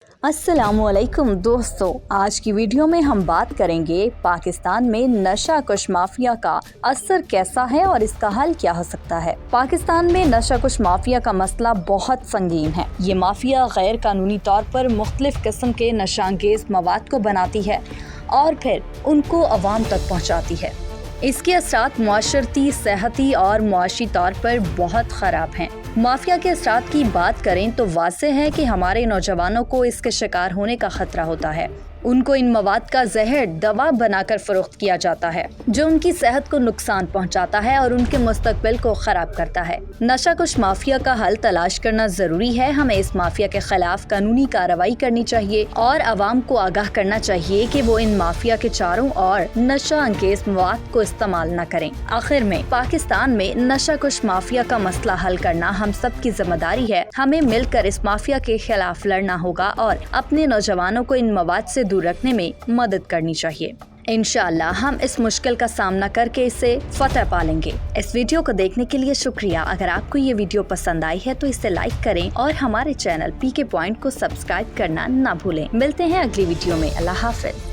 अस्सलाम वालेकुम दोस्तों, आज की वीडियो में हम बात करेंगे पाकिस्तान में नशा कुश माफिया का असर कैसा है और इसका हल क्या हो सकता है। पाकिस्तान में नशा कुश माफिया का मसला बहुत संगीन है। ये माफिया गैर कानूनी तौर पर मुख्तलिफ किस्म के नशांगेज मवाद को बनाती है और फिर उनको अवाम तक पहुँचाती है। इसके असरात मुआशरती, सेहती और मुआशी तौर पर बहुत ख़राब हैं। माफिया के असरात की बात करें तो वाज़ेह है कि हमारे नौजवानों को इसके शिकार होने का खतरा होता है। उनको इन मवाद का जहर दवा बनाकर फरोख्त किया जाता है जो उनकी सेहत को नुकसान पहुंचाता है और उनके मुस्तकबिल को खराब करता है। नशा कुश माफिया का हल तलाश करना जरूरी है। हमें इस माफिया के खिलाफ कानूनी कार्रवाई करनी चाहिए और आवाम को आगाह करना चाहिए कि वो इन माफिया के चारों और नशा अंगेज मवाद को इस्तेमाल न करें। आखिर में पाकिस्तान में नशा कुश माफिया का मसला हल करना हम सब की जिम्मेदारी है। हमें मिलकर इस माफिया के खिलाफ लड़ना होगा और अपने नौजवानों को इन मवाद से दूर रखने में मदद करनी चाहिए। इंशाअल्लाह हम इस मुश्किल का सामना करके इसे फतह पा लेंगे। इस वीडियो को देखने के लिए शुक्रिया। अगर आपको ये वीडियो पसंद आई है तो इसे लाइक करें और हमारे चैनल पीके पॉइंट को सब्सक्राइब करना ना भूलें। मिलते हैं अगली वीडियो में। अल्लाह हाफिज।